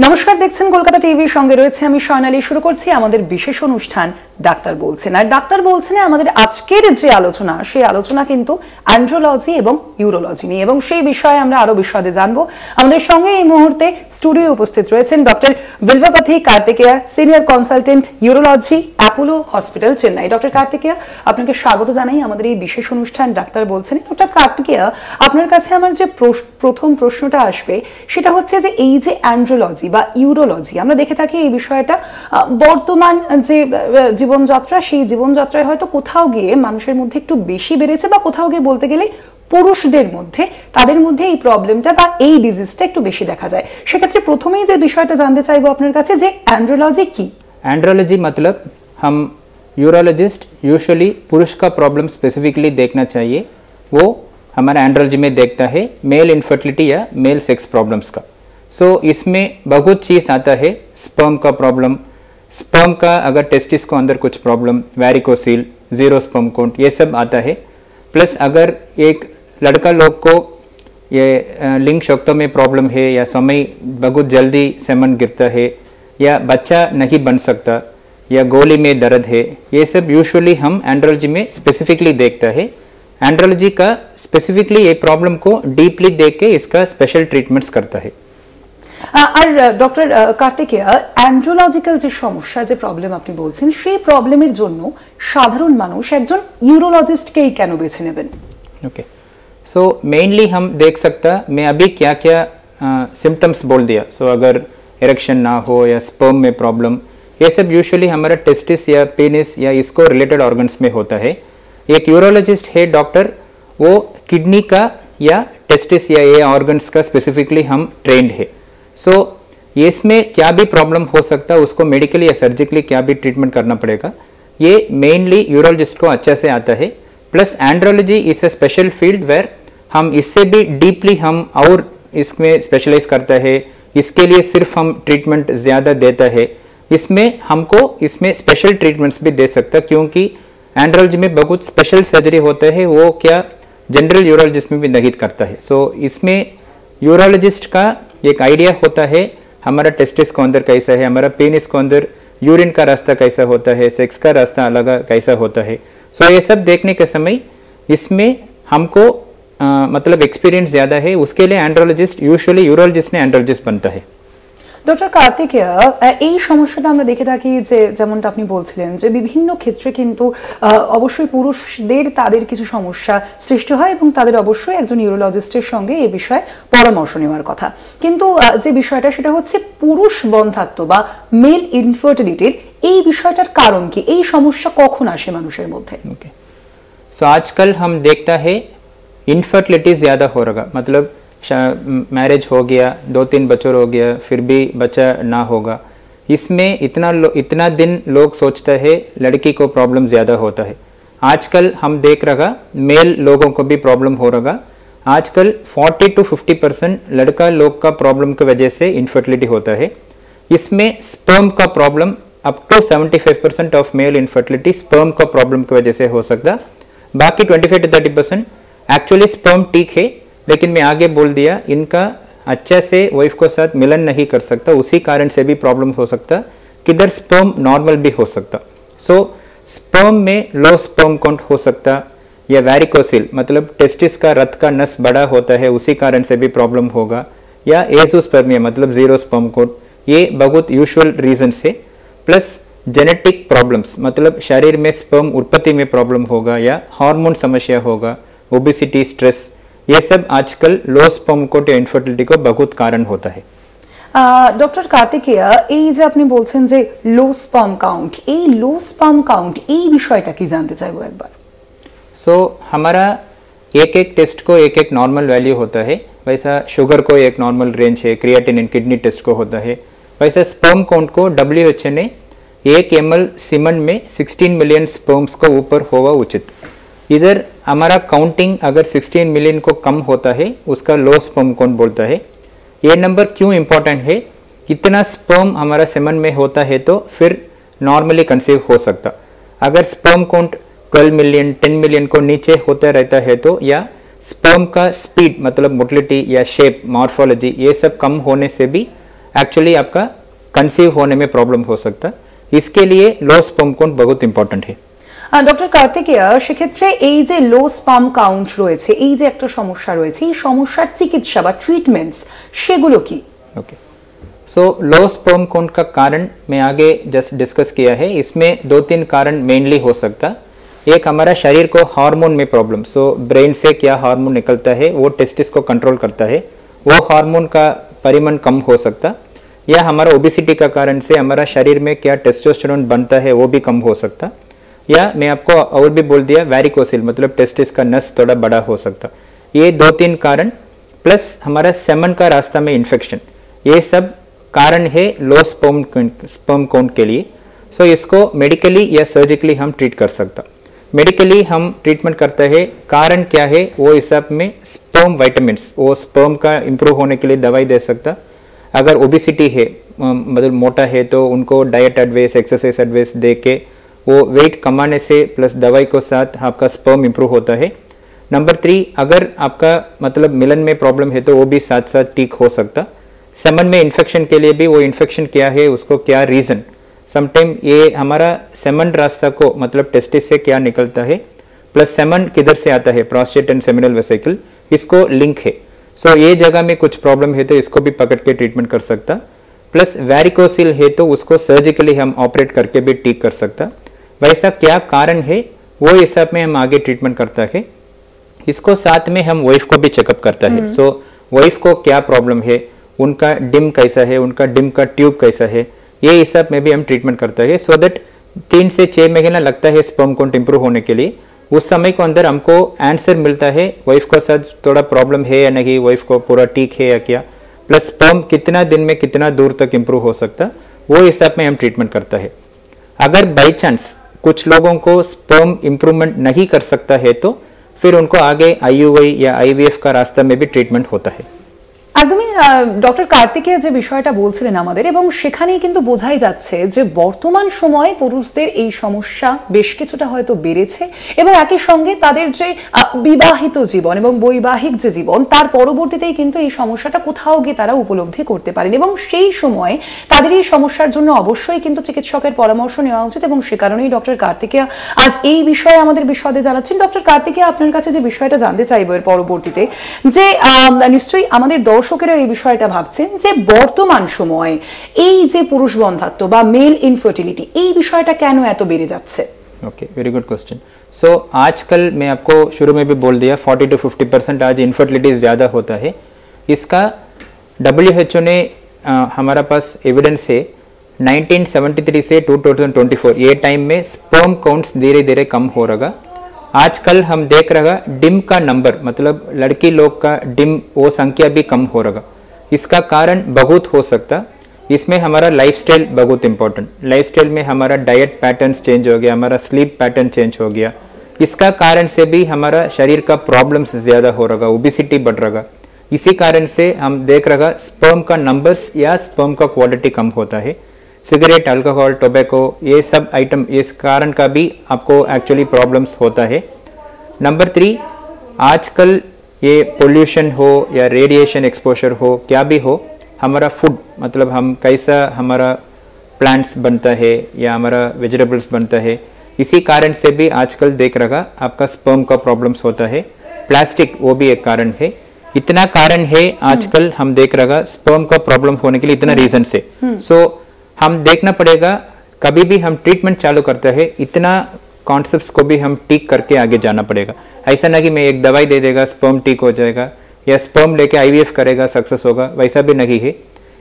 নমস্কার, দেখছেন কলকাতা টিভি, সঙ্গে রয়েছে আমি স্বর্ণালী। শুরু করছি আমাদের বিশেষ অনুষ্ঠান ডাক্তার বলছেন। আর ডাক্তার বলছেন আমাদের আজকের যে আলোচনা, সেই আলোচনা কিন্তু অ্যান্ড্রোলজি এবং ইউরোলজি নিয়ে, এবং সেই বিষয়ে আমরা আরো বিশদে জানবো। আমাদের সঙ্গে এই মুহূর্তে স্টুডিও উপস্থিত রয়েছেন doctor Bilvapati Karthikeya, senior consultant urology, Apollo hospital, Chennai. Doctor Karthikeya, আপনাকে স্বাগত জানাই আমাদের এই বিশেষ অনুষ্ঠান ডাক্তার বলছেন। ডক্টর কার্তিকেয়া, আপনার কাছে আমার যে প্রথম প্রশ্নটা আসবে সেটা হচ্ছে যে এই যে অ্যান্ড্রোলজি বা ইউরোলজি, আমরা দেখে থাকি এই বিষয়টা বর্তমান যে জীবনযাত্রা, সেই জীবনযাত্রায় হয়তো কোথাও গিয়ে মানুষের মধ্যে একটু বেশি বেড়েছে, বা কোথাও গিয়ে বলতে গেলে পুরুষদের মধ্যে, তাদের মধ্যে এই প্রবলেমটা বা এই ডিজিজটা একটু বেশি দেখা যায়। সেক্ষেত্রে প্রথমেই যে বিষয়টা জানতে চাইবো আপনার কাছে যে অ্যান্ড্রোলজি কি? एंड्रोलॉजी मतलब हम यूरोलॉजिस्ट यूजुअली पुरुष का प्रॉब्लम स्पेसिफिकली देखना चाहिए, वो हमारा एंड्रोलॉजी में देखता है मेल इनफर्टिलिटी या मेल सेक्स प्रॉब्लम्स का। सो इसमें बहुत चीज़ आता है, स्पर्म का प्रॉब्लम, स्पर्म का अगर टेस्टिस को अंदर कुछ problem, varicocele, zero sperm count, ये सब आता है। प्लस अगर एक लड़का लोग को ये लिंग शक्तों में प्रॉब्लम है या समय बहुत जल्दी सेमन गिरता है या बच्चा नहीं बन सकता या गोली में दर्द है, ये सब यूजुअली हम एंड्रोलॉजी में स्पेसिफिकली देखता है। एंड्रोलॉजी का स्पेसिफिकली ये प्रॉब्लम को डीपली देख के इसका स्पेशल ट्रीटमेंट्स करता है। আর ডক্টর কার্তিকেয়া, অ্যান্ড্রোলজিক্যাল যে সমস্যা, যে প্রবলেম আপনি বলছেন, সেই প্রবলেমের জন্য সাধারণ মানুষ একজন ইউরোলজিস্টকেই কেন বেছে নেবেন? ओके, सो मेनली हम देख सकता, मैं अभी क्या क्या सिम्टम्स बोल दिया। सो अगर इरेक्शन ना हो या स्पर्म में प्रॉब्लम, ये सब यूजुअली हमारा टेस्टिस या पेनिस या इसको रिलेटेड ऑर्गन्स में होता है। एक यूरोलॉजिस्ट है डॉक्टर, वो किडनी का या टेस्टिस या ये ऑर्गन्स का स्पेसिफिकली हम ट्रेंड है। सो इसमें क्या भी प्रॉब्लम हो सकता है, उसको मेडिकली या सर्जिकली क्या भी ट्रीटमेंट करना पड़ेगा, ये मेनली यूरोलॉजिस्ट को अच्छा से आता है। Plus andrology is a special field where हम इससे भी डीपली हम और इसमें स्पेशलाइज करता है। इसके लिए सिर्फ हम ट्रीटमेंट ज़्यादा देता है, इसमें हमको इसमें स्पेशल ट्रीटमेंट्स भी दे सकता, क्योंकि एंड्रोलॉजी में बहुत स्पेशल सर्जरी होता है, वो क्या जनरल यूरोलॉजिस्ट में भी नहीं करता है। सो इसमें यूरोलॉजिस्ट का एक आइडिया होता है हमारा टेस्टिस को अंदर कैसा है, हमारा पेनिस को अंदर यूरिन का रास्ता कैसा होता है, सेक्स का रास्ता अलग कैसा होता है। सो ये सब देखने के समय इसमें हमको मतलब एक्सपीरियंस ज़्यादा है, उसके लिए एंड्रोलॉजिस्ट यूजुअली यूरोलॉजिस्ट ने एंड्रोलॉजिस्ट बनता है। ডক্টর কার্তিকেয়া, এই সমস্যাটা আমরা দেখে থাকি যে যেমনটা আপনি বলছিলেন যে বিভিন্ন ক্ষেত্রে কিন্তু অবশ্যই পুরুষদের তাদের কিছু সমস্যা সৃষ্টি হয়, এবং তাদের অবশ্যই একজন ইউরোলজিস্টের সঙ্গে এই বিষয়ে পরামর্শ নেওয়ার কথা। কিন্তু যে বিষয়টা সেটা হচ্ছে পুরুষ বন্ধ্যাত্ব বা মেল ইনফার্টিলিটির এই বিষয়টার কারণ কি? এই সমস্যা কখন আসে মানুষের মধ্যে? ओके, सो आजकल हम देखता है इनफर्टिलिटी ज़्यादा हो रहा, मतलब मैरिज हो गया, 2-3 बच्चों हो गया, फिर भी बच्चा ना होगा। इसमें इतना दिन लोग सोचता है लड़की को प्रॉब्लम ज़्यादा होता है। आजकल हम देख रहा मेल लोगों को भी प्रॉब्लम हो रहा। आजकल 40-50% लड़का लोग का प्रॉब्लम की वजह से इनफर्टिलिटी होता है। इसमें स्पर्म का problem up to 75% of male infertility sperm का प्रॉब्लम की वजह से हो सकता। बाकी 25-30% एक्चुअली स्पर्म ठीक है, लेकिन मैं आगे बोल दिया इनका अच्छा से वाइफ को साथ मिलन नहीं कर सकता, उसी कारण से भी प्रॉब्लम हो सकता, किधर स्पर्म नॉर्मल भी हो सकता। सो स्पर्म में लो स्पर्म काउंट हो सकता, या वैरिकोसील मतलब टेस्टिस का रक्त का नस बड़ा होता है, उसी कारण से भी प्रॉब्लम होगा, या एजोस्पर्मिया मतलब ज़ीरो स्पर्म काउंट, ये बहुत यूजुअल रीजन है। प्लस जेनेटिक प्रॉब्लम्स मतलब शरीर में स्पर्म उत्पत्ति में प्रॉब्लम होगा, या हार्मोन समस्या होगा, ओबेसिटी, स्ट्रेस, ये सब आजकल लो स्पर्म काउंट या इनफर्टिलिटी को बहुत कारण होता है। ডক্টর কার্তিকেয়া, এই যে আপনি বলছেন যে লো স্পার্ম কাউন্ট, এই লো স্পার্ম কাউন্ট এই বিষয়টা কি জানতে চাইবো একবার। सो हमारा एक एक टेस्ट को एक एक नॉर्मल वैल्यू होता है, वैसा शुगर को एक नॉर्मल रेंज है, क्रिएटिनिन किडनी टेस्ट को होता है, वैसा स्पर्म काउंट को WHO ने 1 ml सीमन में 16 मिलियन स्पर्म्स को ऊपर होगा उचित। इधर हमारा काउंटिंग अगर 16 मिलियन को कम होता है, उसका लो स्पर्म काउंट बोलता है। ये नंबर क्यों इम्पोर्टेंट है? इतना स्पर्म हमारा सेमन में होता है तो फिर नॉर्मली कंसीव हो सकता। अगर स्पर्म काउंट 12 मिलियन 10 मिलियन को नीचे होता रहता है तो, या स्पर्म का स्पीड मतलब मोटिलिटी या शेप मॉर्फोलॉजी ये सब कम होने से भी एक्चुअली आपका कंसीव होने में प्रॉब्लम हो सकता है। इसके लिए लो स्पर्म काउंट बहुत इंपॉर्टेंट है। ডক্টর কার্তিকেয়া, সেক্ষেত্রে এই যে লো স্পার্ম কাউন্ট রয়েছে, এই যে একটা সমস্যা রয়েছে, এই সমস্যার চিকিৎসা বা ট্রিটমেন্টস সেগুলো কি? ओके, सो लो स्पर्म काउंट का कारण मैं आगे जस्ट डिस्कस किया है। इसमें 2-3 कारण मेनली हो सकता। एक हमारा शरीर को हार्मोन में प्रॉब्लम, सो ब्रेन से क्या हार्मोन निकलता है वो टेस्टिस को कंट्रोल करता है, वो हार्मोन का परिमाण कम हो सकता। या हमारा ओबिसिटी का कारण से हमारा शरीर में क्या टेस्टोस्टेरोन बनता है वो भी कम हो सकता। या मैं आपको और भी बोल दिया वैरिकोसिल, मतलब टेस्टिस का नस थोड़ा बड़ा हो सकता। ये 2-3 कारण प्लस हमारा सेमन का रास्ता में इन्फेक्शन, ये सब कारण है लो स्पर्म काउंट के लिए। सो इसको मेडिकली या सर्जिकली हम ट्रीट कर सकता। मेडिकली हम ट्रीटमेंट करते हैं, कारण क्या है वो हिसाब में स्पर्म वाइटामिन्स, वो स्पर्म का इम्प्रूव होने के लिए दवाई दे सकता। अगर ओबिसिटी है, मतलब मोटा है, तो उनको डाइट एडवाइस, एक्सरसाइज एडवाइस दे के वो वेट कमाने से प्लस दवाई को साथ आपका स्पर्म इम्प्रूव होता है। नंबर 3, अगर आपका मतलब मिलन में प्रॉब्लम है तो वो भी साथ साथ ठीक हो सकता। सेमन में इन्फेक्शन के लिए भी वो इन्फेक्शन क्या है, उसको क्या रीज़न, समटाइम ये हमारा सेमन रास्ता को मतलब टेस्टिस से क्या निकलता है प्लस सेमन किधर से आता है, प्रोस्टेट एंड सेमिनल वेसिकल, इसको लिंक है। सो ये जगह में कुछ प्रॉब्लम है तो इसको भी पकड़ के ट्रीटमेंट कर सकता। प्लस वैरिकोसिल है तो उसको सर्जिकली हम ऑपरेट करके भी ठीक कर सकता। वैसा क्या कारण है वो हिसाब में हम आगे ट्रीटमेंट करता है। इसको साथ में हम वाइफ को भी चेकअप करता है। सो वाइफ को क्या प्रॉब्लम है, उनका डिम कैसा है, उनका डिम का ट्यूब कैसा है, ये हिसाब में भी हम ट्रीटमेंट करता है। सो दैट 3 से 6 महीना लगता है स्पर्म काउंट इंप्रूव होने के लिए। उस समय के अंदर हमको आंसर मिलता है वाइफ को साथ थोड़ा प्रॉब्लम है या नहीं, वाइफ को पूरा ठीक है या क्या, प्लस स्पर्म कितना दिन में कितना दूर तक इंप्रूव हो सकता, वो हिसाब में हम ट्रीटमेंट करता है। अगर बाई चांस कुछ लोगों को स्पर्म इंप्रूवमेंट नहीं कर सकता है तो फिर उनको आगे IUI या IVF का रास्ता में भी ट्रीटमेंट होता है। একদমই ডক্টর কার্তিকেয়া যে বিষয়টা বলছিলেন আমাদের, এবং সেখানেই কিন্তু বোঝাই যাচ্ছে যে বর্তমান সময়ে পুরুষদের এই সমস্যা বেশ কিছুটা হয়তো বেড়েছে, এবং একই সঙ্গে তাদের যে বিবাহিত জীবন এবং বৈবাহিক যে জীবন তার পরবর্তীতেই কিন্তু এই সমস্যাটা কোথাও গিয়ে তারা উপলব্ধি করতে পারেন, এবং সেই সময় তাদের এই সমস্যার জন্য অবশ্যই কিন্তু চিকিৎসকের পরামর্শ নেওয়া উচিত। এবং সে কারণেই ডক্টর কার্তিকেয়া আজ এই বিষয়ে আমাদের বিশদে জানাচ্ছেন। ডক্টর কার্তিকেয়া, আপনার কাছে যে বিষয়টা জানতে চাইবো এর পরবর্তীতে, যে নিশ্চয়ই আমাদের দর্শকেরা এই বিষয়টা ভাবছেন যে বর্তমান সময়ে এই যে পুরুষ বন্ধাত্ব বা মেল ইনফার্টিলিটি, এই বিষয়টা কেন এত বেড়ে যাচ্ছে? Okay, very good question. So आजकल मैं आपको शुरू में भी बोल दिया 40 to 50% आज इनफर्टिलिटी ज़्यादा होता है। इसका WHO ने हमारा पास एविडेंस है 1973 से 2024 ये टाइम में स्पर्म काउंट्स धीरे धीरे कम हो रहा। आजकल हम देख रहा डिम का नंबर, मतलब लड़की लोग का डिम वो संख्या भी कम हो रहा। इसका कारण बहुत हो सकता, इसमें हमारा लाइफस्टाइल बहुत इंपॉर्टेंट। लाइफस्टाइल में हमारा डाइट पैटर्न्स चेंज हो गया, हमारा स्लीप पैटर्न चेंज हो गया, इसका कारण से भी हमारा शरीर का प्रॉब्लम्स ज़्यादा हो रहा, ओबिसिटी बढ़ रहा। इसी कारण से हम देख रहा स्पर्म का नंबर्स या स्पर्म का क्वालिटी कम होता है। सिगरेट, अल्कोहल, टोबैको, ये सब आइटम इस कारण का भी आपको एक्चुअली प्रॉब्लम्स होता है। नंबर 3, आजकल ये पोल्यूशन हो या रेडिएशन एक्सपोजर हो, क्या भी हो, हमारा फूड मतलब हम कैसा हमारा प्लांट्स बनता है या हमारा वेजिटेबल्स बनता है, इसी कारण से भी आजकल देख रहा आपका स्पर्म का प्रॉब्लम्स होता है। प्लास्टिक वो भी एक कारण है। इतना कारण है आजकल हम देख रहा स्पर्म का प्रॉब्लम होने के लिए इतना रीजन से। सो हम देखना पड़ेगा, कभी भी हम ट्रीटमेंट चालू करते हैं इतना कॉन्सेप्ट्स को भी हम ठीक करके आगे जाना पड़ेगा। ऐसा ना कि मैं एक दवाई दे देगा स्पर्म ठीक हो जाएगा या स्पर्म लेके IVF करेगा सक्सेस होगा, वैसा भी नहीं है।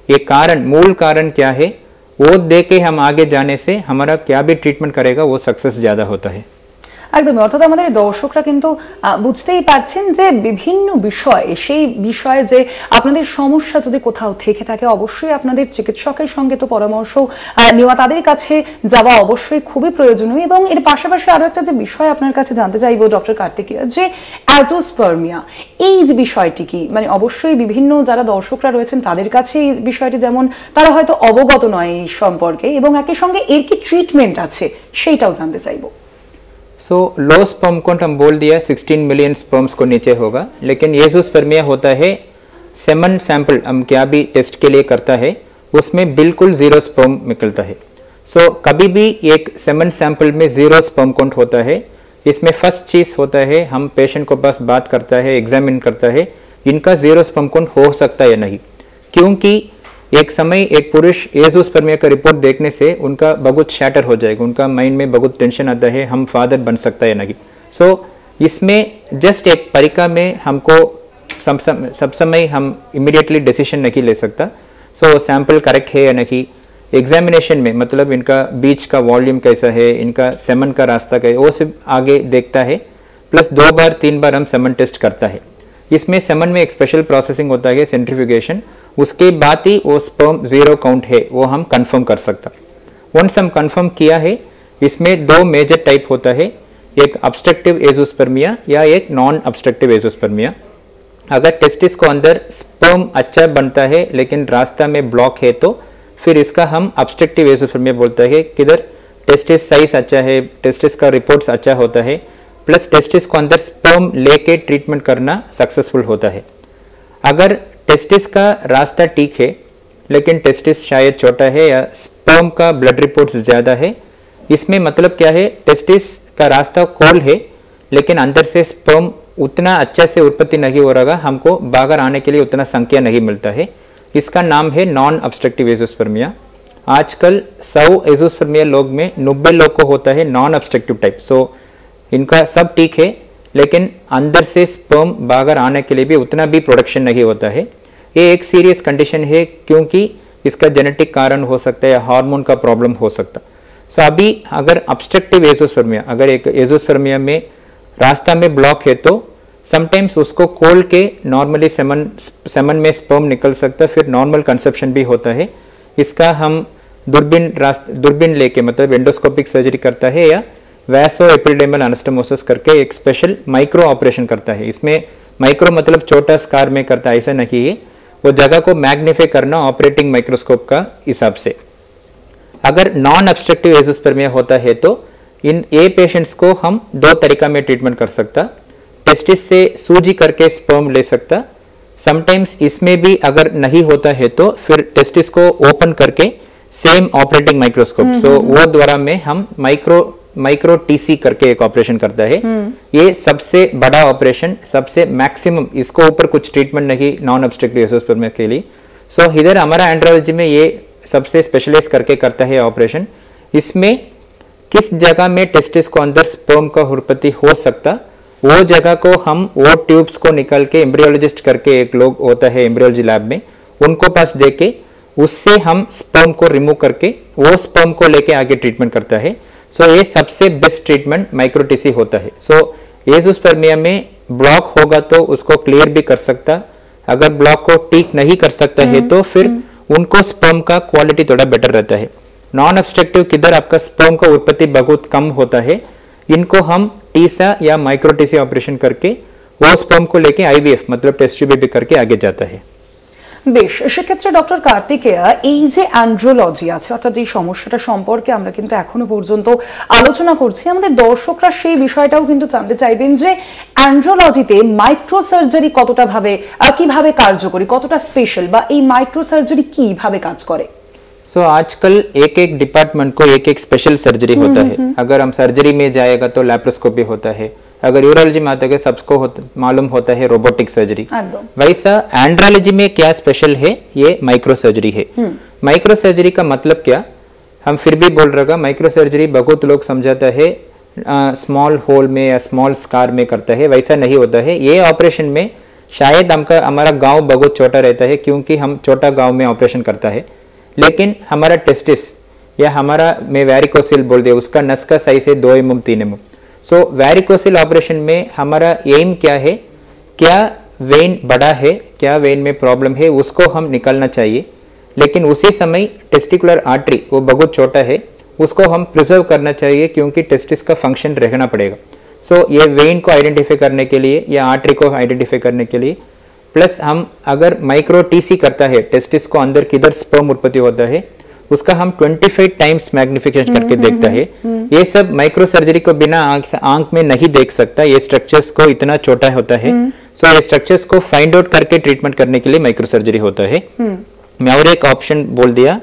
ये कारण, मूल कारण क्या है वो दे के हम आगे जाने से हमारा क्या भी ट्रीटमेंट करेगा वो सक्सेस ज़्यादा होता है। একদমই, অর্থাৎ আমাদের দর্শকরা কিন্তু বুঝতেই পারছেন যে বিভিন্ন বিষয়, সেই বিষয়ে যে আপনাদের সমস্যা যদি কোথাও থেকে থাকে অবশ্যই আপনাদের চিকিৎসকের সঙ্গে তো পরামর্শ নেওয়া, তাদের কাছে যাওয়া অবশ্যই খুবই প্রয়োজনীয়। এবং এর পাশাপাশি আরো একটা যে বিষয় আপনার কাছে জানতে চাইবো ডক্টর কার্তিকেয়া, যে অ্যাজোস্পার্মিয়া এই যে বিষয়টি কি, মানে অবশ্যই বিভিন্ন যারা দর্শকরা রয়েছেন তাদের কাছে এই বিষয়টি যেমন তারা হয়তো অবগত নয় এই সম্পর্কে, এবং একই সঙ্গে এর কি ট্রিটমেন্ট আছে সেইটাও জানতে চাইবো। सो लो स्पर्म काउंट हम बोल दिया 16 मिलियन स्पर्म्स को नीचे होगा, लेकिन एज़ोस्पर्मिया होता है सेमन सैंपल हम क्या भी टेस्ट के लिए करता है, उसमें बिल्कुल जीरो स्पर्म निकलता है। सो कभी भी एक सेमन सैंपल में जीरो स्पर्म काउंट होता है, इसमें फर्स्ट चीज होता है हम पेशेंट को पास बात करता है, एग्जामिन करता है इनका जीरो स्पर्म काउंट हो सकता है या नहीं, क्योंकि एक समय एक पुरुष एजोस्पर्मिया का रिपोर्ट देखने से उनका बहुत शैटर हो जाएगा, उनका माइंड में बहुत टेंशन आता है हम फादर बन सकता है या नहीं। सो इसमें जस्ट एक परीक्षा में हमको सब समय हम इमीडिएटली डिसीजन नहीं ले सकता। सो सैंपल करेक्ट है या नहीं, एग्जामिनेशन में मतलब इनका बीच का वॉल्यूम कैसा है, इनका सेमन का रास्ता क्या है, वो सब आगे देखता है। प्लस 2 बार 3 बार हम सेमन टेस्ट करता है। इसमें सेमन में एक स्पेशल प्रोसेसिंग होता है सेंट्रीफ्यूगेशन, उसके बाद ही वो स्पर्म जीरो काउंट है वो हम कंफर्म कर सकता। वंस हम कंफर्म किया है, इसमें 2 मेजर टाइप होता है, एक ऑब्स्ट्रक्टिव एजोस्पर्मिया या एक नॉन ऑब्स्ट्रक्टिव एजोस्पर्मिया। अगर टेस्टिस को अंदर स्पर्म अच्छा बनता है लेकिन रास्ता में ब्लॉक है तो फिर इसका हम ऑब्स्ट्रक्टिव एजोस्पर्मिया बोलते हैं। किधर टेस्टिस साइज अच्छा है, टेस्टिस का रिपोर्ट्स अच्छा होता है, प्लस टेस्टिस को अंदर स्पर्म लेके ट्रीटमेंट करना सक्सेसफुल होता है। अगर टेस्टिस का रास्ता ठीक है लेकिन टेस्टिस शायद छोटा है या स्पर्म का ब्लड रिपोर्ट्स ज़्यादा है, इसमें मतलब क्या है, टेस्टिस का रास्ता खोल है लेकिन अंदर से स्पर्म उतना अच्छा से उत्पत्ति नहीं हो रहा, हमको बाहर आने के लिए उतना संख्या नहीं मिलता है, इसका नाम है नॉन ऑब्स्ट्रक्टिव एजोस्पर्मिया। आजकल 100 एजोस्पर्मिया लोग में 90 लोग को होता है नॉन ऑब्स्ट्रक्टिव टाइप। सो इनका सब ठीक है लेकिन अंदर से स्पर्म बाहर आने के लिए भी उतना भी प्रोडक्शन नहीं होता है। ये एक सीरियस कंडीशन है क्योंकि इसका जेनेटिक कारण हो सकता है या हार्मोन का प्रॉब्लम हो सकता। सो अभी अगर ऑब्स्ट्रक्टिव एजोस्पर्मिया, अगर एक एजोस्पर्मिया में रास्ता में ब्लॉक है तो समटाइम्स उसको खोल के नॉर्मली सेमन में स्पर्म निकल सकता है, फिर नॉर्मल कंसेप्शन भी होता है। इसका हम दूरबीन लेके मतलब एंडोस्कोपिक सर्जरी करता है या वैसो एपिडेमल एनास्टोमोसिस करके एक स्पेशल माइक्रो ऑपरेशन करता है। इसमें माइक्रो मतलब छोटा स्कार में करता है, ऐसा नहीं है, वो जगह को मैग्नीफाई करना ऑपरेटिंग माइक्रोस्कोप का हिसाब से। अगर नॉन ऑब्स्ट्रक्टिव एजोस्पर्मिया होता है तो इन ए पेशेंट्स को हम 2 तरीका में ट्रीटमेंट कर सकता। टेस्टिस से सूजी करके स्पर्म ले सकता, समटाइम्स इसमें भी अगर नहीं होता है तो फिर टेस्टिस को ओपन करके सेम ऑपरेटिंग माइक्रोस्कोप सो वो द्वारा में हम माइक्रो टीसी करके एक ऑपरेशन करता है। ये सबसे बड़ा ऑपरेशन, सबसे मैक्सिमम, इसको ऊपर कुछ ट्रीटमेंट नहीं नॉन ऑब्स्ट्रक्टिव एजोस्पर्मिया के लिए। सो इधर हमारा एंड्रोलॉजी में ये सबसे स्पेशलाइज करके करता है ऑपरेशन। इसमें किस जगह में टेस्टिस को अंदर स्पर्म का उत्पत्ति हो सकता, वो जगह को हम वो ट्यूब्स को निकाल के एम्ब्रियोलॉजिस्ट करके एक लोग होता है एम्ब्रियोलॉजी लैब में, उनको पास दे के उससे हम स्पर्म को रिमूव करके वो स्पर्म को लेके आगे ट्रीटमेंट करता है। सो ये सबसे बेस्ट ट्रीटमेंट माइक्रोटीसी होता है। सो एजोस्पर्मिया में ब्लॉक होगा तो उसको क्लियर भी कर सकता, अगर ब्लॉक को ठीक नहीं कर सकता है तो फिर उनको स्पर्म का क्वालिटी थोड़ा बेटर रहता है। नॉन ऑब्स्ट्रक्टिव किधर आपका स्पर्म का उत्पत्ति बहुत कम होता है, इनको हम टीसा या माइक्रोटीसी ऑपरेशन करके वो स्पर्म को लेके आईवीएफ मतलब टेस्ट ट्यूब बेबी करके आगे जाता है। বেশ, সেক্ষেত্রে ডক্টর কার্তিকেয়া, এই যে অ্যান্ড্রোলজি আছে অর্থাৎ এই সমস্যাটা সম্পর্কে আমরা কিন্তু এখনো পর্যন্ত আলোচনা করছি, আমাদের দর্শকরা সেই বিষয়টাও কিন্তু জানতে চাইবেন যে অ্যান্ড্রোলজিতে মাইক্রো সার্জারি কতটা ভাবে কিভাবে কার্যকরী, কতটা স্পেশাল, বা এই মাইক্রো সার্জারি কিভাবে কাজ করে। सो आजकल एक एक डिपार्टमेंट को एक एक स्पेशल सर्जरी होता है। अगर हम सर्जरी में जाएगा तो लैप्रोस्कोपी होता है, अगर यूरोलॉजी में आता है सबको मालूम होता है रोबोटिक सर्जरी। वैसा एंड्रोलॉजी में क्या स्पेशल है, ये माइक्रो सर्जरी है। माइक्रो सर्जरी का मतलब क्या, हम फिर भी बोल रहे माइक्रो सर्जरी बहुत लोग समझाता है स्मॉल होल में या स्मॉल स्कार में करता है, वैसा नहीं होता है। ये ऑपरेशन में शायद हमारा गांव बहुत छोटा रहता है क्योंकि हम छोटा गांव में ऑपरेशन करता है, लेकिन हमारा टेस्टिस या हमारा में वैरिकोसिल बोल दे उसका नस का साइज है 2 mm 3 mm। सो वैरिकोसिल ऑपरेशन में हमारा एम क्या है, क्या वेन बड़ा है, क्या वेन में प्रॉब्लम है, उसको हम निकालना चाहिए। लेकिन उसी समय टेस्टिकुलर आर्टरी वो बहुत छोटा है, उसको हम प्रिजर्व करना चाहिए क्योंकि टेस्टिस का फंक्शन रहना पड़ेगा। सो ये वेन को आइडेंटिफाई करने के लिए या आर्टरी को आइडेंटिफाई करने के लिए, प्लस हम अगर माइक्रो टीसी करता है टेस्टिस को अंदर किधर स्पर्म उत्पत्ति होता है उसका हम 25 टाइम्स मैग्निफिकेशन करके देखता है। ये सब माइक्रो सर्जरी को बिना आंख में नहीं देख सकता, ये स्ट्रक्चर्स को इतना छोटा होता है। सो ये स्ट्रक्चर्स को फाइंड आउट करके ट्रीटमेंट करने के लिए माइक्रो सर्जरी होता है। मैं और एक ऑप्शन बोल दिया,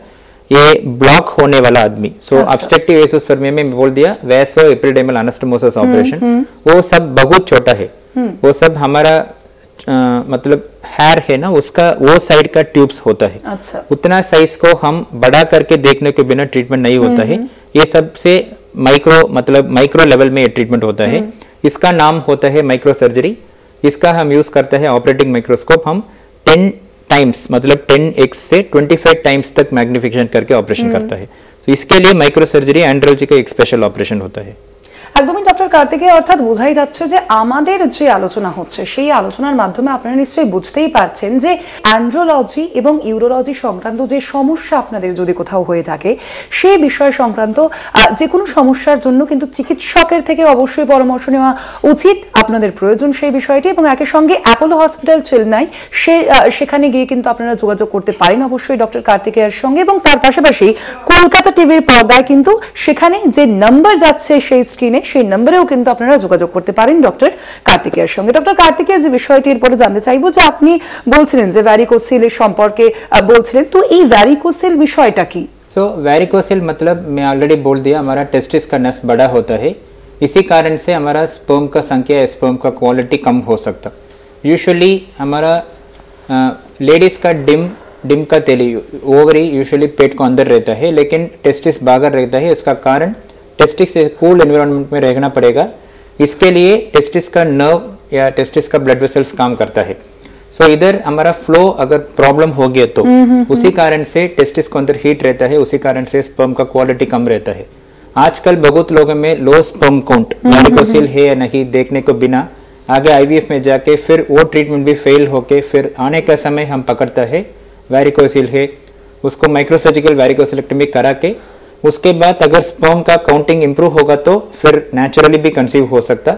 ये ब्लॉक होने वाला आदमी, सो ऑब्स्ट्रक्टिव एसोस्पर्मिया में बोल दिया वैसो एपिडिडर्मल अनास्टोमोसिस ऑपरेशन, वो सब बहुत छोटा है, वो सब हमारा मतलब हेयर है ना, उसका वो साइड का ट्यूब्स होता है। अच्छा। उतना साइज को हम बड़ा करके देखने के बिना ट्रीटमेंट नहीं होता है, ये सबसे माइक्रो मतलब माइक्रो लेवल में ये ट्रीटमेंट होता है। इसका नाम होता है माइक्रो सर्जरी। इसका हम यूज करते हैं ऑपरेटिंग माइक्रोस्कोप, हम 10 टाइम्स मतलब 10x से 25 टाइम्स तक मैग्निफिकेशन करके ऑपरेशन करता है। तो इसके लिए माइक्रो सर्जरी एंड्रोलॉजी का एक स्पेशल ऑपरेशन होता है। একদমই ডক্টর কার্তিকেয়, অর্থাৎ বোঝাই যাচ্ছে যে আমাদের যে আলোচনা হচ্ছে সেই আলোচনার মাধ্যমে আপনারা নিশ্চয়ই বুঝতেই পারছেন যে অ্যান্ড্রোলজি এবং ইউরোলজি সংক্রান্ত যে সমস্যা আপনাদের যদি কোথাও হয়ে থাকে সেই বিষয় সংক্রান্ত যে কোনো সমস্যার জন্য কিন্তু চিকিৎসকের থেকে অবশ্যই পরামর্শ নেওয়া উচিত, আপনাদের প্রয়োজন সেই বিষয়টি, এবং একই সঙ্গে অ্যাপোলো হসপিটাল চেন্নাই সেখানে গিয়ে কিন্তু আপনারা যোগাযোগ করতে পারেন অবশ্যই ডক্টর কার্তিকেয়ের সঙ্গে। এবং তার পাশাপাশি কলকাতা টিভির পর্দায় কিন্তু সেখানে যে নাম্বার যাচ্ছে সেই স্ক্রিনে সেই নম্বরেও কিন্তু আপনারা যোগাযোগ করতে পারেন ডক্টর কার্তিকেয়ের সঙ্গে। ডক্টর কার্তিকেয়, যে বিষয়টি এরপরে জানতে চাইবো যে আপনি বলছিলেন যে ভ্যারিকোসিলের সম্পর্কে বলছিলেন, তো এই ভ্যারিকোসিল বিষয়টা কি? सो वैरिकोसिल मतलब मैं ऑलरेडी बोल दिया, हमारा टेस्टिस का नस बड़ा होता है, इसी कारण से हमारा स्पर्म का संख्या स्पर्म का क्वालिटी कम हो सकता। यूजुअली हमारा लेडीज़ का डिम का तेली ओवरी यूजुअली पेट को अंदर रहता है, लेकिन टेस्टिस बाहर रहता है। उसका कारण टेस्टिस से कूल एनवायरनमेंट में रहना पड़ेगा। इसके लिए टेस्टिस का नर्व या टेस्टिस का ब्लड वेसल्स काम करता है। सो इधर हमारा फ्लो अगर प्रॉब्लम हो गया तो उसी कारण से टेस्टिस को अंदर हीट रहता है, उसी कारण से स्पर्म का क्वालिटी कम रहता है। आजकल बहुत लोगों में लो स्पर्म काउंट वैरिकोसिल है या नहीं देखने को बिना आगे आईवीएफ में जाके फिर वो ट्रीटमेंट भी फेल होके फिर आने का समय हम पकड़ता है वैरिकोसिल है, उसको माइक्रोसर्जिकल वैरिकोसिलेक्टमी करा के उसके बाद अगर स्पर्म का काउंटिंग इंप्रूव होगा तो फिर नेचुरली भी कंसीव हो सकता,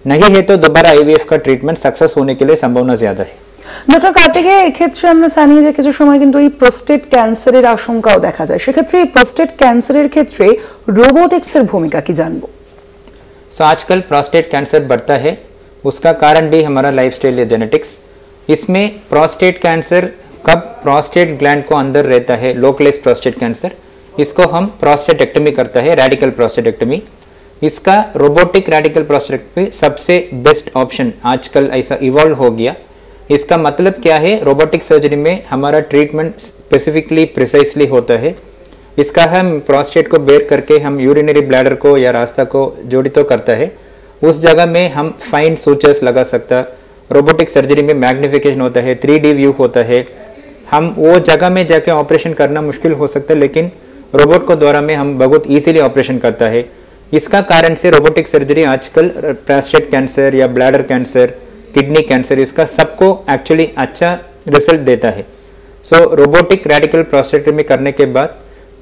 नहीं है तो दोबारा आईवीएफ का ट्रीटमेंट सक्सेस होने के लिए संभावना ज्यादा है। ডক্টর কার্তিকেয়, এক্ষেত্রে আমরা জানি যে কিছু সময় কিন্তু এই প্রোস্টেট ক্যান্সারের আশঙ্কাও দেখা যায়, সেক্ষেত্রে এই প্রোস্টেট ক্যান্সারের ক্ষেত্রে রোবোটিক্সের ভূমিকা কি জানবো? सो आजकल प्रोस्टेट कैंसर बढ़ता है, उसका कारण भी हमारा लाइफस्टाइल या जेनेटिक्स। इसमें प्रोस्टेट कैंसर कब प्रोस्टेट ग्लैंड को अंदर रहता है, लोकलाइज प्रोस्टेट कैंसर, इसको हम प्रोस्टेटेक्टमी करता है, रेडिकल प्रोस्टेटेक्टमी। इसका रोबोटिक रेडिकल प्रोस्टेटेक्टमी सबसे बेस्ट ऑप्शन आजकल ऐसा इवॉल्व हो गया। इसका मतलब क्या है, रोबोटिक सर्जरी में हमारा ट्रीटमेंट स्पेसिफिकली प्रिसाइसली होता है। इसका हम प्रोस्टेट को बेर करके हम यूरिनरी ब्लैडर को या रास्ता को जोड़ी तो करता है, उस जगह में हम फाइन सूचर्स लगा सकता। रोबोटिक सर्जरी में मैग्निफिकेशन होता है, 3D व्यू होता है, हम वो जगह में जाके ऑपरेशन करना मुश्किल हो सकता है, लेकिन रोबोट को द्वारा में हम बहुत इजीली ऑपरेशन करता है। इसका कारण से रोबोटिक सर्जरी आजकल प्रोस्टेट कैंसर या ब्लैडर कैंसर, किडनी कैंसर, इसका सबको एक्चुअली अच्छा रिजल्ट देता है। सो रोबोटिक रेडिकल प्रोस्टेटेक्टमी करने के बाद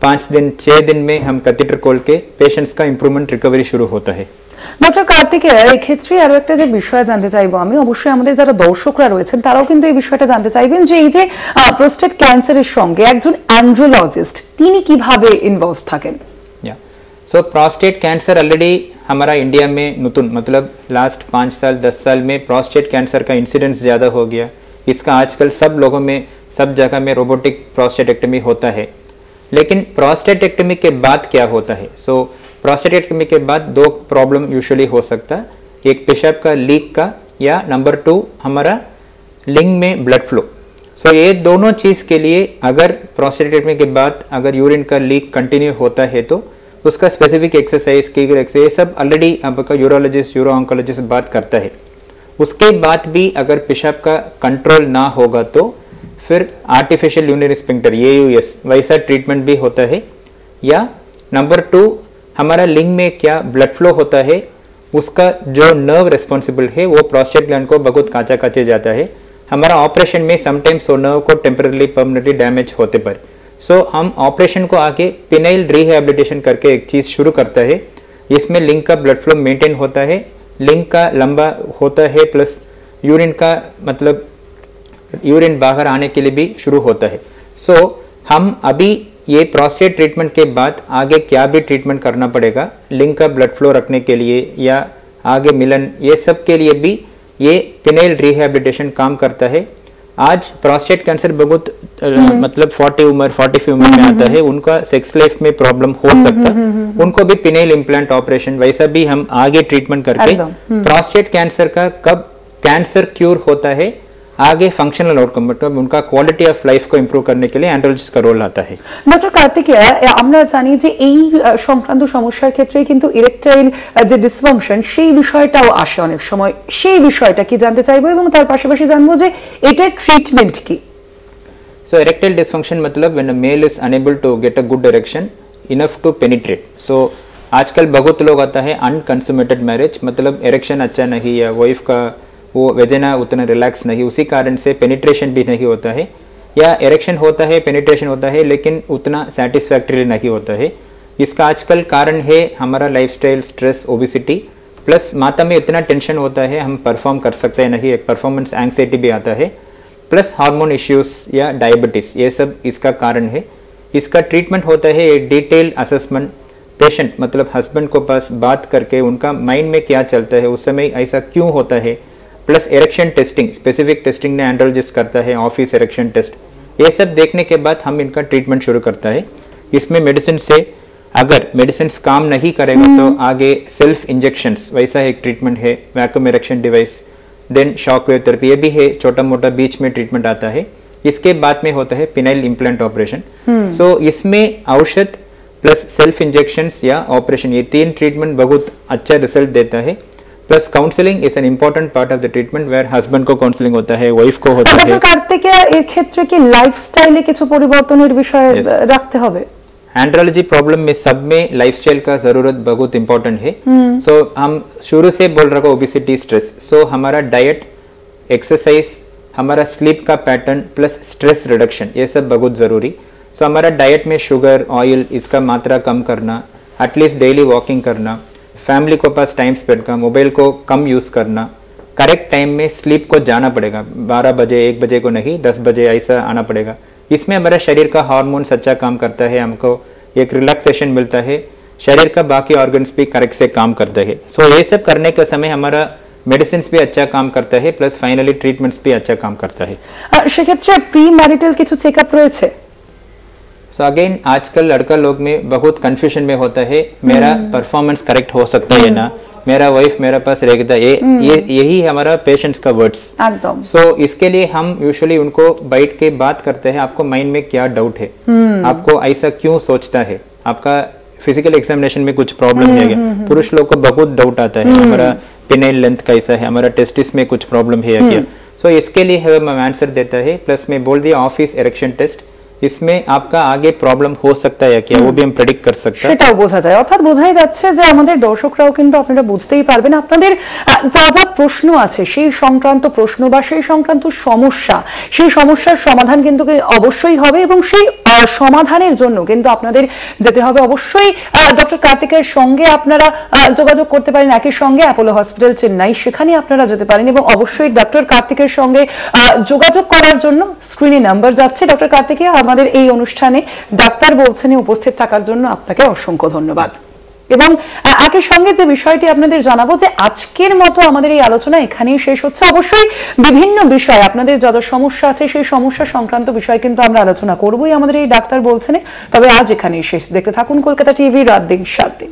5 दिन 6 दिन में हम कैथेटर खोल के पेशेंट्स का इंप्रूवमेंट रिकवरी शुरू होता है। ডক্টর কার্তিকেয়, এই ক্ষেত্রে আরো একটা যে বিষয় জানতে চাইবো আমি, অবশ্যই আমাদের যারা দর্শকরা রয়েছেন তারাও কিন্তু এই বিষয়টা জানতে চাইবেন যে এই যে প্রোস্টেট ক্যান্সারের সঙ্গে একজন অ্যান্ড্রোলজিস্ট তিনি কিভাবে ইনভলভ থাকেন? सो प्रोस्टेट कैंसर ऑलरेडी हमारा इंडिया में नूतन मतलब लास्ट 5 साल 10 साल में प्रोस्टेट कैंसर का इंसिडेंस ज़्यादा हो गया। इसका आजकल सब लोगों में सब जगह में रोबोटिक प्रोस्टेटेक्टमी होता है। लेकिन प्रोस्टेटेक्टमी के बाद क्या होता है? सो प्रोस्टेटेक्टमी के बाद 2 प्रॉब्लम यूजुअली हो सकता है, एक पेशाब का लीक का या नंबर 2 हमारा लिंग में ब्लड फ्लो। सो ये दोनों चीज़ के लिए अगर प्रोस्टेटेक्टमी के बाद अगर यूरिन का लीक कंटिन्यू होता है तो उसका स्पेसिफिक एक्सरसाइज कीगल एक्सरसाइज सब ऑलरेडी आपका यूरोलॉजिस्ट यूरो ऑन्कोलॉजिस्ट बात करता है। उसके बाद भी अगर पेशाब का कंट्रोल ना होगा तो फिर आर्टिफिशियल यूरिनरी स्फिंक्टर AUS वैसा ट्रीटमेंट भी होता है। या नंबर 2 हमारा लिंग में क्या ब्लड फ्लो होता है, उसका जो नर्व रिस्पॉन्सिबल है वो प्रोस्टेट ग्लैंड को बहुत काचा काचे जाता है। हमारा ऑपरेशन में समटाइम्स वो नर्व को टेम्पररी परमानेंटली डैमेज होते पर सो हम ऑपरेशन को आगे पिनाइल रिहैबिलिटेशन करके एक चीज़ शुरू करता है। इसमें लिंग का ब्लड फ्लो मेंटेन होता है, लिंग का लंबा होता है, प्लस यूरिन का मतलब यूरिन बाहर आने के लिए भी शुरू होता है। सो हम अभी ये प्रोस्टेट ट्रीटमेंट के बाद आगे क्या भी ट्रीटमेंट करना पड़ेगा, लिंग का ब्लड फ्लो रखने के लिए या आगे मिलन, ये सब के लिए भी ये पिनाइल रिहैबिलिटेशन काम करता है। आज प्रोस्टेट कैंसर बहुत मतलब 40 उम्र 45 उम्र में आता है, उनका सेक्स लाइफ में प्रॉब्लम हो सकता है, उनको भी पिनेल इम्प्लांट ऑपरेशन वैसा भी हम आगे ट्रीटमेंट करके प्रोस्टेट कैंसर का कब कैंसर क्यूर होता है, आगे फंक्शनल आउटकम मतलब उनका क्वालिटी ऑफ लाइफ को इम्प्रूव करने के लिए एंड्रोलॉजिस्ट का रोल आता है। ডক্টর কার্তিকেয়া, আমরা জানি যে এই সংক্রান্ত সমস্যার ক্ষেত্রে কিন্তু ইরেকটাইল যে ডিসফাংশন সেই বিষয়টাও আসে অনেক সময়, সেই বিষয়টা কি জানতে চাইবো এবং তার পাশাপাশি জানবো যে এটার ট্রিটমেন্ট কি। So erectile dysfunction मतलब when a male is unable to get a good erection enough to penetrate. So आजकल बहुत लोग आता है अनकंसुमेटेड मैरिज, मतलब इरेक्शन अच्छा नहीं या वाइफ का वो वेजिना उतना रिलैक्स नहीं, उसी कारण से पेनिट्रेशन भी नहीं होता है, या इरेक्शन होता है पेनिट्रेशन होता है लेकिन उतना सेटिस्फैक्टरी नहीं होता है। इसका आजकल कारण है हमारा लाइफस्टाइल, स्ट्रेस, ओबिसिटी, प्लस माता में इतना टेंशन होता है हम परफॉर्म कर सकते हैं नहीं, एक परफॉर्मेंस एंग्जाइटी भी आता है, प्लस हार्मोन इश्यूज या डायबिटीज, ये सब इसका कारण है। इसका ट्रीटमेंट होता है एक डिटेल असेसमेंट, पेशेंट मतलब हस्बैंड को पास बात करके उनका माइंड में क्या चलता है, उस समय ऐसा क्यों होता है, plus erection testing, specific testing ने एंड्रोलॉजिस्ट करता है, ऑफिस इरेक्शन टेस्ट, ये सब देखने के बाद हम इनका ट्रीटमेंट शुरू करता है। इसमें मेडिसिन से अगर मेडिसिन काम नहीं करेगा तो आगे सेल्फ इंजेक्शंस वैसा एक ट्रीटमेंट है, vacuum erection device, then shock wave therapy, ये भी है, छोटा मोटा बीच में ट्रीटमेंट आता है। इसके बाद में होता है पिनाइल इम्प्लांट ऑपरेशन। सो इसमें औषध प्लस सेल्फ इंजेक्शंस या ऑपरेशन, ये तीन ट्रीटमेंट बहुत अच्छा रिजल्ट देता है। Plus counselling is an important part of the treatment, where husband को काउंसलिंग होता है, वाइफ को होता है। কার্তিকেয়া, এই ক্ষেত্রে কি লাইফস্টাইলে কিছু পরিবর্তনের বিষয় রাখতে হবে? एंड्रोलॉजी प्रॉब्लम में सब में लाइफस्टाइल का जरूरत बहुत इंपॉर्टेंट है। सो हम शुरू से बोल रहे हो ओबिसिटी, स्ट्रेस, सो हमारा डाइट, एक्सरसाइज, हमारा स्लीप का पैटर्न प्लस स्ट्रेस रिडक्शन, ये सब बहुत ज़रूरी। सो हमारा डाइट में शुगर, ऑयल, इसका मात्रा कम करना, एटलीस्ट डेली वॉकिंग करना, फैमिली को पास टाइम स्पेंड करना, मोबाइल को कम यूज़ करना, करेक्ट टाइम में स्लीप को जाना पड़ेगा, 12 बजे 1 बजे को नहीं 10 बजे ऐसा आना पड़ेगा। इसमें हमारा शरीर का हार्मोन अच्छा काम करता है, हमको एक रिलैक्सेशन मिलता है, शरीर का बाकी ऑर्गन्स भी करेक्ट से काम करते हैं। सो ये सब करने के समय हमारा मेडिसिन भी अच्छा काम करता है, प्लस फाइनली ट्रीटमेंट्स भी अच्छा काम करता है। সেক্ষেত্রে প্রি ম্যারিটাল কিছু চেকআপ রয়েছে? सो अगेन आजकल लड़का लोग में बहुत कंफ्यूजन में होता है, मेरा परफॉर्मेंस करेक्ट हो सकता है ना, मेरा वाइफ मेरे पास रहेगा, ये यही हमारा पेशेंट्स का वर्ड्स। सो इसके लिए हम यूजुअली उनको बैठ के बात करते हैं, आपको माइंड में क्या डाउट है, आपको ऐसा क्यों सोचता है, आपका फिजिकल एग्जामिनेशन में कुछ प्रॉब्लम है क्या, पुरुष लोग को बहुत डाउट आता है, हमारा पिनाइल लेंथ कैसा है, हमारा टेस्टिस में कुछ प्रॉब्लम है क्या। सो इसके लिए हम आंसर देता है, प्लस में बोल दिया ऑफिस इरेक्शन टेस्ट, इसमें आपका आगे प्रॉब्लम हो सकता है क्या, वो भी हम प्रेडिक्ट कर सकते हैं। সেটাও বোঝা যায়, অর্থাৎ বোঝাই যাচ্ছে যে আমাদের দর্শকরাও কিন্তু আপনারা বুঝতেই পারবেন আপনাদের যা যা প্রশ্ন আছে সেই সংক্রান্ত প্রশ্ন বা সেই সংক্রান্ত সমস্যা, সেই সমস্যার সমাধান কিন্তু অবশ্যই হবে এবং সেই সমাধানের জন্য কিন্তু আপনাদের যেতে হবে অবশ্যই ডক্টর কার্তিকের সঙ্গে। আপনারা যোগাযোগ করতে পারেন একই সঙ্গে অ্যাপোলো হসপিটাল চেন্নাই, সেখানে আপনারা যেতে পারেন এবং অবশ্যই ডক্টর কার্তিকের সঙ্গে যোগাযোগ করার জন্য স্ক্রিনে নাম্বার যাচ্ছে। ডক্টর কার্তিকে আমাদের এই অনুষ্ঠানে ডাক্তার বলছেন উপস্থিত থাকার জন্য আপনাকে অসংখ্য ধন্যবাদ। এবং একই সঙ্গে যে বিষয়টি আপনাদের জানাবো যে আজকের মতো আমাদের এই আলোচনা এখানেই শেষ হচ্ছে। অবশ্যই বিভিন্ন বিষয় আপনাদের যত সমস্যা আছে সেই সমস্যা সংক্রান্ত বিষয় কিন্তু আমরা আলোচনা করবোই আমাদের এই ডাক্তার বলছেন। তবে আজ এখানেই শেষ। দেখতে থাকুন কলকাতা টিভি, রাত দিন 7 দিন।